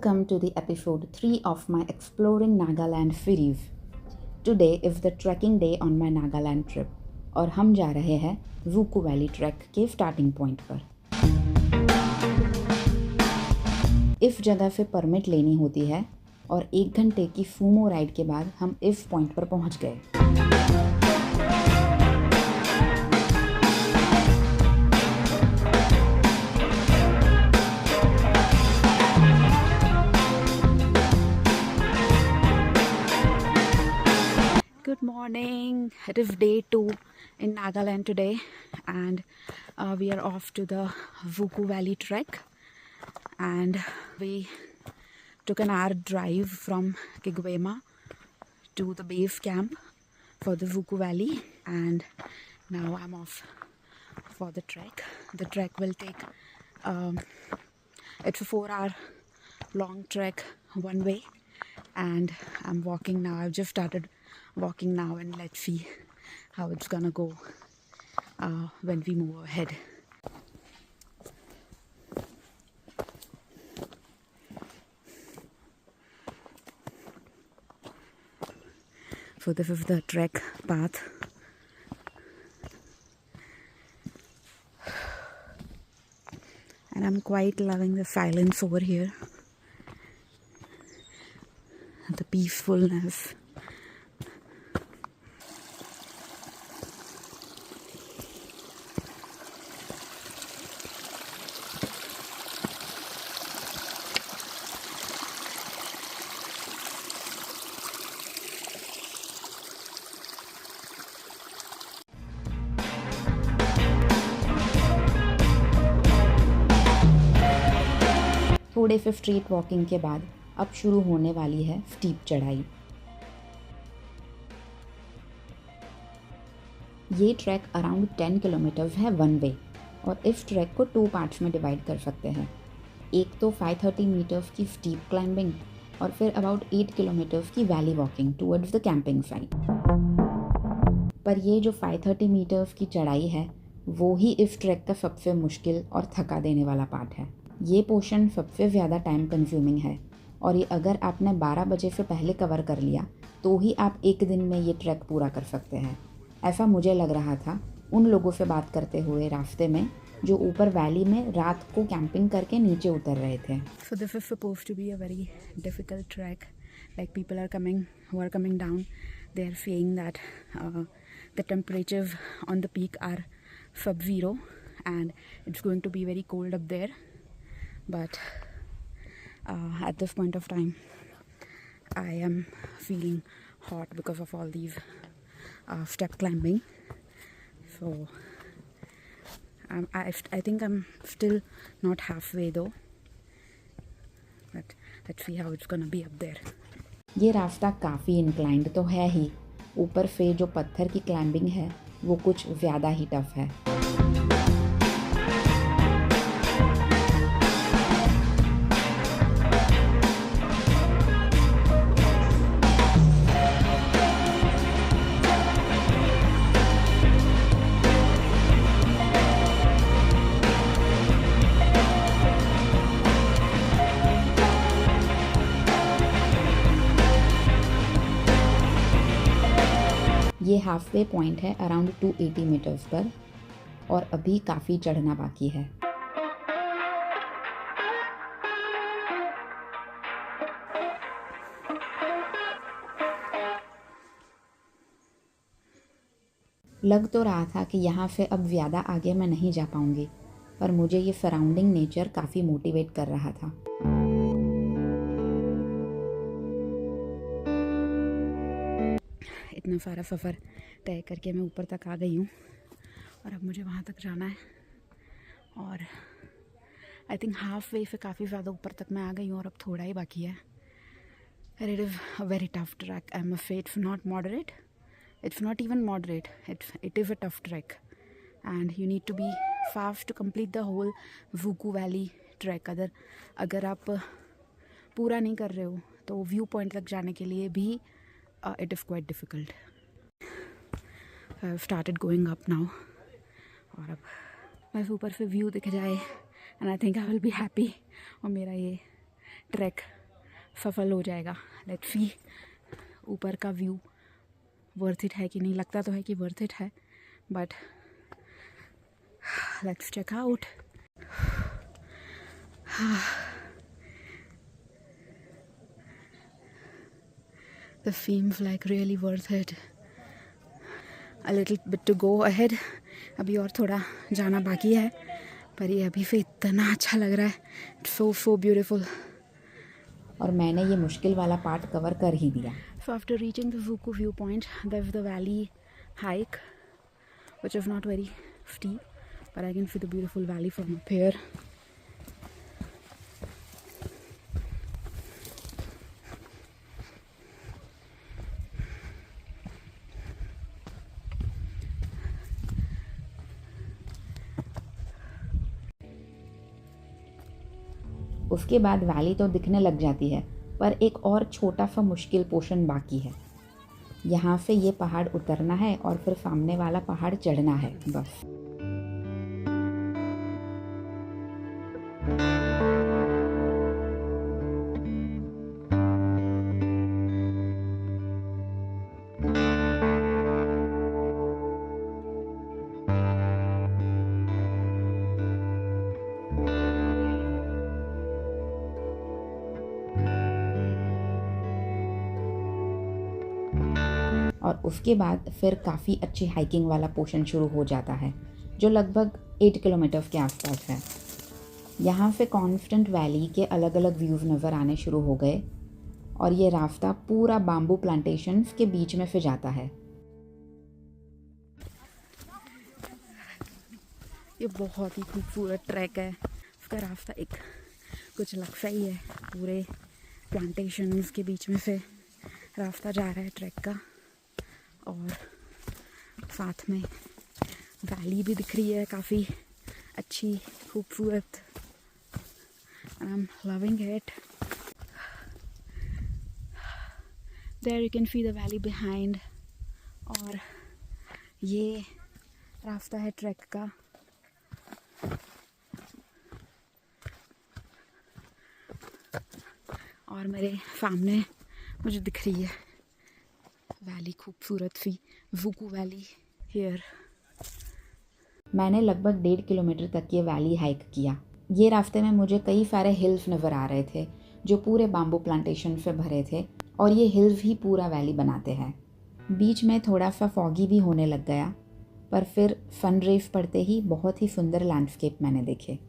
Welcome to the episode 3 of my Exploring Nagaland series. Today is the trekking day on my Nagaland trip और हम जा रहे हैं वुकू valley track के starting point पर। इस जगह से परमिट लेनी होती है और 1 घंटे की सूमो राइड के बाद हम इस पॉइंट पर पहुंच गए। Good morning. It is day 2 in Nagaland today, and we are off to the Vuku Valley trek. And we took an hour drive from Kigwema to the base camp for the Vuku Valley, and now I'm off for the trek. The trek will take it's a 4-hour long trek one way, and I'm walking now. I've just started walking now, and let's see how it's gonna go when we move ahead. So this is the trek path. And I'm quite loving the silence over here, the peacefulness. थोड़े से street walking के बाद अब शुरू होने वाली है steep चढ़ाई। ये ट्रैक अराउंड 10 किलोमीटर्स है वन वे, और इस ट्रैक को 2 पार्ट्स में डिवाइड कर सकते हैं। एक तो 530 मीटर्स की स्टीप क्लाइंबिंग और फिर अबाउट 8 किलोमीटर्स की valley walking towards the camping site. पर ये जो 530 मीटर्स की चढ़ाई है वो ही इस ट्रैक का सबसे मुश्किल और थका देने वाला पार्ट है। ये पोर्शन सबसे ज़्यादा टाइम कंज्यूमिंग है, और ये अगर आपने 12 बजे से पहले कवर कर लिया तो ही आप एक दिन में ये ट्रैक पूरा कर सकते हैं। ऐसा मुझे लग रहा था उन लोगों से बात करते हुए रास्ते में जो ऊपर वैली में रात को कैंपिंग करके नीचे उतर रहे थे। So this is supposed to be a very difficult trek. Like people are coming who are coming down, they are saying that the temperatures on the peak are sub-zero and it's going to be very cold up there. But at this point of time I am feeling hot because of all these step climbing. So I think I'm still not halfway though, but let's see how it's gonna be up there. ये रास्ता काफ़ी inclined तो है ही, ऊपर से जो पत्थर की क्लाइंबिंग है वो कुछ ज़्यादा ही टफ है। ये हाफवे पॉइंट है अराउंड 280 मीटर्स पर, और अभी काफ़ी चढ़ना बाकी है। लग तो रहा था कि यहाँ से अब ज़्यादा आगे मैं नहीं जा पाऊँगी, पर मुझे ये सराउंडिंग नेचर काफ़ी मोटिवेट कर रहा था। इतना सारा सफ़र तय करके मैं ऊपर तक आ गई हूँ और अब मुझे वहाँ तक जाना है, और आई थिंक हाफ वे से काफ़ी ज़्यादा ऊपर तक मैं आ गई हूँ और अब थोड़ा ही बाकी है। It is a very tough track. I am afraid it's not moderate, it's not even moderate, it is a tough track and you need to be fast to complete the whole वुकू valley track. अगर आप पूरा नहीं कर रहे हो तो view point तक जाने के लिए भी it is quite difficult. I've started going up now, और अब बस ऊपर से व्यू दिख जाए and I think I will be happy, और मेरा ये ट्रैक सफल हो जाएगा। लेट्स सी ऊपर का व्यू वर्थ इट है कि नहीं। लगता तो है कि वर्थ इट है, but let's check out. The seems like really worth it. A little bit to go ahead. अभी और थोड़ा जाना बाकी है, पर ये अभी से इतना अच्छा लग रहा है। so beautiful. और मैंने ये मुश्किल वाला पार्ट कवर कर ही दिया। So after reaching the Vuku viewpoint, there's the valley hike, which is not very steep, but I can see the beautiful valley from up here. उसके बाद वैली तो दिखने लग जाती है, पर एक और छोटा सा मुश्किल पोर्शन बाकी है। यहाँ से ये पहाड़ उतरना है और फिर सामने वाला पहाड़ चढ़ना है, बस। और उसके बाद फिर काफ़ी अच्छी हाइकिंग वाला पोर्शन शुरू हो जाता है, जो लगभग 8 किलोमीटर के आसपास है। यहाँ से कॉन्स्टेंट वैली के अलग अलग व्यूज़ नज़र आने शुरू हो गए और ये रास्ता पूरा बाम्बू प्लांटेशंस के बीच में से जाता है। ये बहुत ही खूबसूरत ट्रैक है। उसका रास्ता एक कुछ लगता ही है, पूरे प्लांटेशंस के बीच में से रास्ता जा रहा है ट्रैक का, और साथ में वैली भी दिख रही है काफ़ी अच्छी खूबसूरत। I am loving it. There you can see the valley behind. और ये रास्ता है ट्रैक का। और मेरे सामने मुझे दिख रही है वैली, खूबसूरत सी वुकू वैली हियर। मैंने लगभग 1.5 किलोमीटर तक ये वैली हाइक किया। ये रास्ते में मुझे कई सारे हिल्स नज़र आ रहे थे जो पूरे बाम्बू प्लांटेशन से भरे थे, और ये हिल्स ही पूरा वैली बनाते हैं। बीच में थोड़ा सा फॉगी भी होने लग गया, पर फिर सन रेज पड़ते ही बहुत ही सुंदर लैंडस्केप मैंने देखे।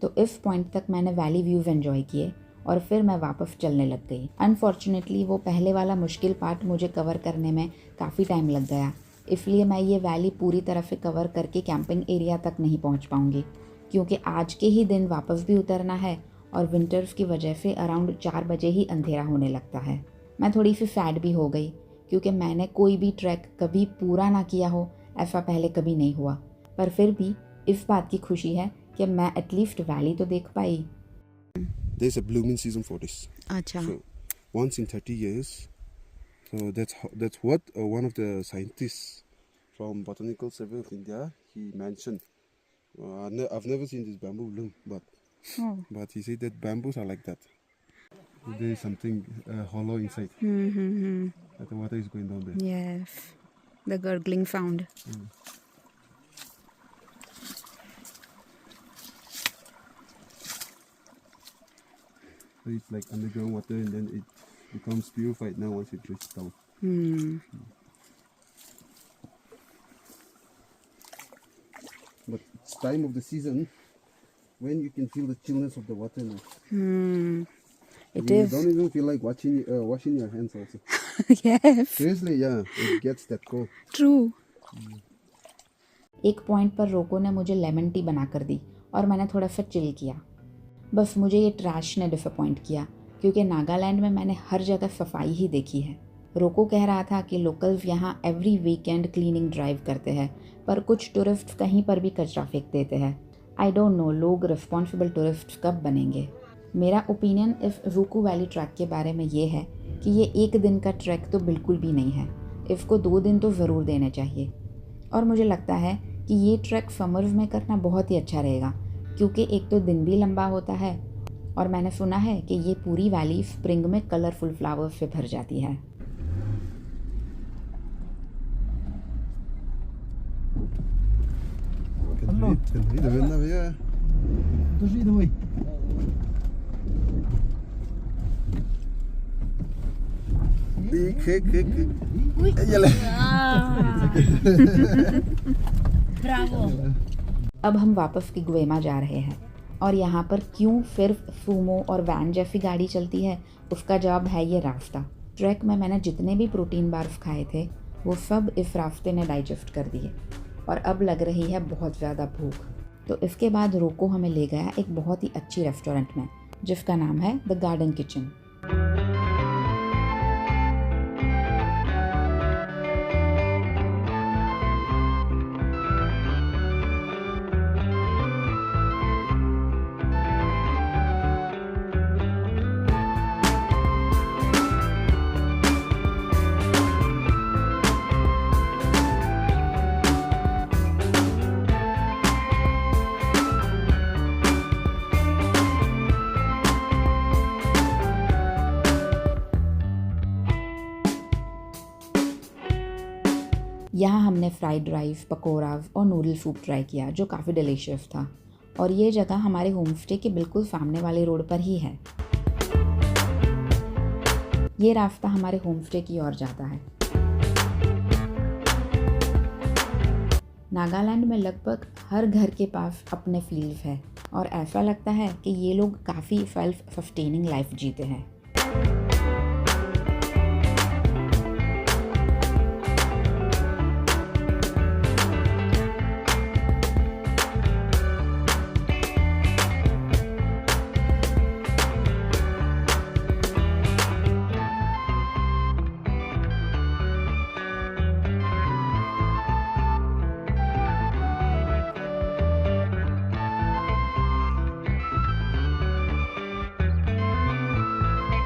तो इस पॉइंट तक मैंने वैली व्यूज़ एंजॉय किए और फिर मैं वापस चलने लग गई। अनफॉर्चुनेटली वो पहले वाला मुश्किल पार्ट मुझे कवर करने में काफ़ी टाइम लग गया, इसलिए मैं ये वैली पूरी तरह से कवर करके कैंपिंग एरिया तक नहीं पहुंच पाऊंगी, क्योंकि आज के ही दिन वापस भी उतरना है और विंटर्स की वजह से अराउंड 4 बजे ही अंधेरा होने लगता है। मैं थोड़ी सी सैड भी हो गई, क्योंकि मैंने कोई भी ट्रैक कभी पूरा ना किया हो, ऐसा पहले कभी नहीं हुआ। पर फिर भी इस बात की खुशी है कि मैं एटलीस्ट वैली तो देख पाई। There's a blooming season for this. अच्छा। So once in 30 years. So that's what one of the scientists from Botanical Survey of India he mentioned. I've never seen this bamboo bloom, but he said that bamboos are like that. There is something hollow inside. That the water is going down there. Yes, the gurgling sound. So it's like underground water, and then it becomes purified now once it drifts down. But it's time of the season when you can feel the chillness of the water now. It You is. don't even feel like washing your hands also. Yes, Seriously, yeah, it gets that cold. true. एक point पर रोको ने मुझे lemon tea बना कर दी और मैंने थोड़ा सा चिल किया। बस मुझे ये ट्रैश ने डिसअपॉइंट किया, क्योंकि नागालैंड में मैंने हर जगह सफाई ही देखी है। रोको कह रहा था कि लोकल्स यहाँ एवरी वीकेंड क्लीनिंग ड्राइव करते हैं, पर कुछ टूरिस्ट कहीं पर भी कचरा फेंक देते हैं। आई डोंट नो लोग रिस्पॉन्सिबल टूरिस्ट कब बनेंगे। मेरा ओपिनियन इस रूकू वैली ट्रैक के बारे में ये है कि ये एक दिन का ट्रैक तो बिल्कुल भी नहीं है। इफ़ को 2 दिन तो ज़रूर देने चाहिए। और मुझे लगता है कि ये ट्रैक समर्स में करना बहुत ही अच्छा रहेगा, क्योंकि एक तो दिन भी लंबा होता है और मैंने सुना है कि ये पूरी वैली स्प्रिंग में कलरफुल फ्लावर्स से भर जाती है। अब हम वापस किग्वेमा जा रहे हैं और यहाँ पर क्यों सिर्फ सूमो और वैन जैसी गाड़ी चलती है, उसका जवाब है ये रास्ता। ट्रैक में मैंने जितने भी प्रोटीन बार्स खाए थे वो सब इस रास्ते ने डाइजेस्ट कर दिए और अब लग रही है बहुत ज़्यादा भूख। तो इसके बाद रोको हमें ले गया एक बहुत ही अच्छी रेस्टोरेंट में जिसका नाम है द गार्डन किचन। यहाँ हमने फ्राइड राइस, पकौड़ाज और नूडल सूप ट्राई किया जो काफ़ी डिलीशियस था। और ये जगह हमारे होम स्टे के बिल्कुल सामने वाले रोड पर ही है। ये रास्ता हमारे होम स्टे की ओर जाता है। नागालैंड में लगभग हर घर के पास अपने फील्ड्स है और ऐसा लगता है कि ये लोग काफ़ी सेल्फ सस्टेनिंग लाइफ जीते हैं।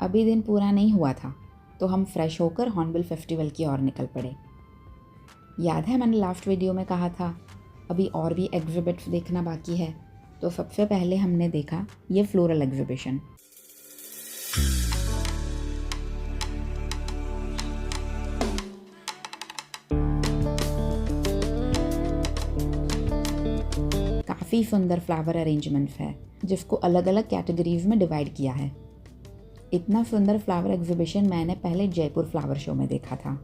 अभी दिन पूरा नहीं हुआ था तो हम फ्रेश होकर हॉर्नबिल फेस्टिवल की ओर निकल पड़े। याद है मैंने लास्ट वीडियो में कहा था अभी और भी एग्जिबिट्स देखना बाकी है, तो सबसे पहले हमने देखा ये फ्लोरल एग्जिबिशन। काफ़ी सुंदर फ्लावर अरेंजमेंट्स है जिसको अलग अलग कैटेगरीज में डिवाइड किया है। इतना सुंदर फ्लावर एग्जीबिशन मैंने पहले जयपुर फ्लावर शो में देखा था।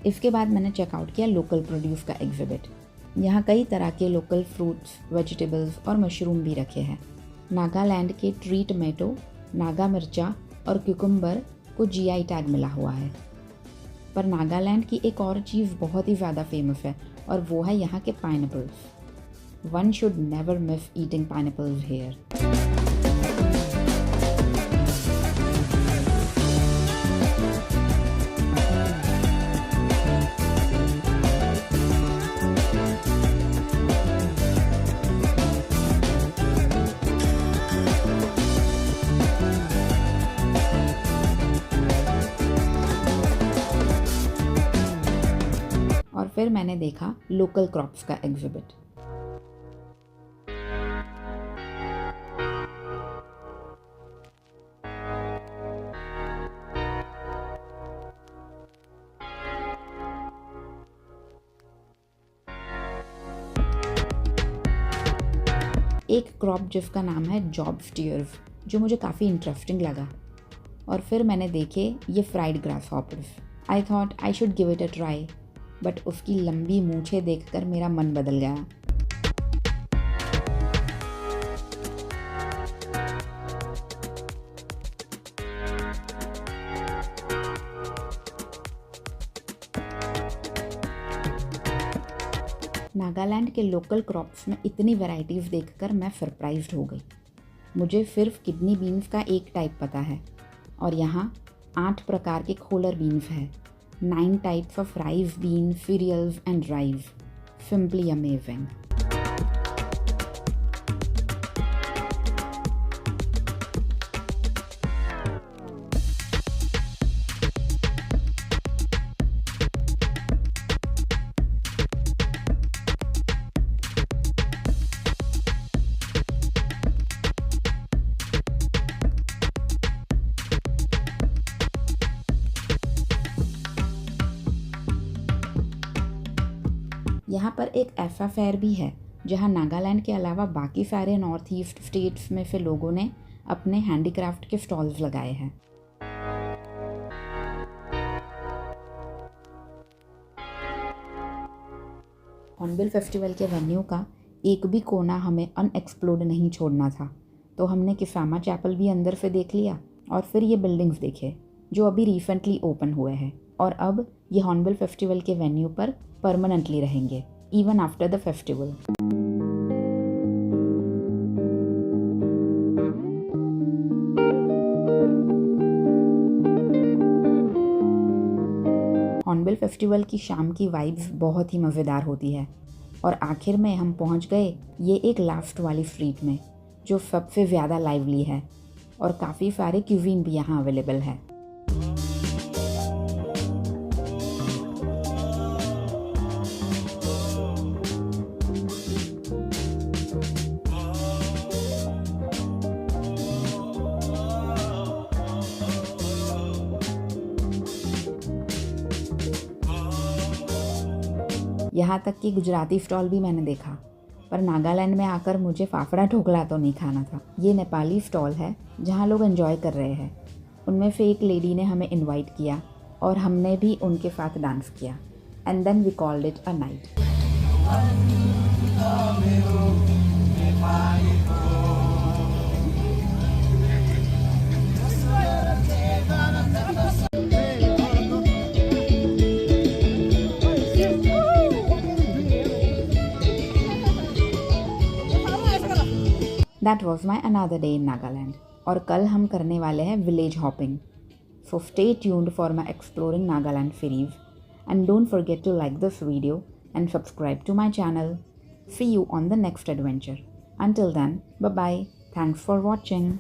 इसके बाद मैंने चेकआउट किया लोकल प्रोड्यूस का एग्जिबिट। यहाँ कई तरह के लोकल फ्रूट्स, वेजिटेबल्स और मशरूम भी रखे हैं। नागालैंड के ट्री टमेटो, नागा मिर्चा और क्यूकम्बर को जीआई टैग मिला हुआ है। पर नागालैंड की एक और चीज़ बहुत ही ज़्यादा फेमस है और वो है यहाँ के pineapples. One should never miss eating pineapples here. और फिर मैंने देखा लोकल क्रॉप्स का एग्जिबिट। एक क्रॉप जिसका नाम है जॉब स्टीयर्स, जो मुझे काफ़ी इंटरेस्टिंग लगा। और फिर मैंने देखे ये fried grass hoppers. I thought I should give it a try, but उसकी लंबी मूंछें देखकर मेरा मन बदल गया। नागालैंड के लोकल क्रॉप्स में इतनी वैरायटीज़ देखकर मैं सरप्राइज्ड हो गई। मुझे सिर्फ किडनी बीन्स का एक टाइप पता है, और यहाँ 8 प्रकार के खोलर बीन्स हैं। 9 types of rice bean, cereals and rice. Simply amazing. यहाँ पर एक ऐसा फेयर भी है जहाँ नागालैंड के अलावा बाकी सारे नॉर्थ ईस्ट स्टेट्स में से लोगों ने अपने हैंडीक्राफ्ट के स्टॉल्स लगाए हैं। हॉर्नबिल फेस्टिवल के वेन्यू का एक भी कोना हमें अनएक्सप्लोर्ड नहीं छोड़ना था, तो हमने किसामा चैपल भी अंदर से देख लिया और फिर ये बिल्डिंग्स देखे जो अभी रिसेंटली ओपन हुए हैं, और अब ये हॉर्नबिल फेस्टिवल के वेन्यू पर परमानेंटली रहेंगे even after the festival. Hornbill festival की शाम की वाइब्स बहुत ही मज़ेदार होती है, और आखिर में हम पहुंच गए ये एक लास्ट वाली स्ट्रीट में जो सबसे ज़्यादा लाइवली है, और काफ़ी सारे क्यूजीन भी यहाँ अवेलेबल है। यहाँ तक कि गुजराती स्टॉल भी मैंने देखा, पर नागालैंड में आकर मुझे फाफड़ा ढोकला तो नहीं खाना था। ये नेपाली स्टॉल है जहाँ लोग एंजॉय कर रहे हैं। उनमें से एक लेडी ने हमें इनवाइट किया और हमने भी उनके साथ डांस किया, and then we called it a night. That was my another day in Nagaland. और कल हम करने वाले हैं village hopping. So stay tuned for my exploring Nagaland series, and don't forget to like this video and subscribe to my channel. See you on the next adventure. Until then, bye bye. Thanks for watching.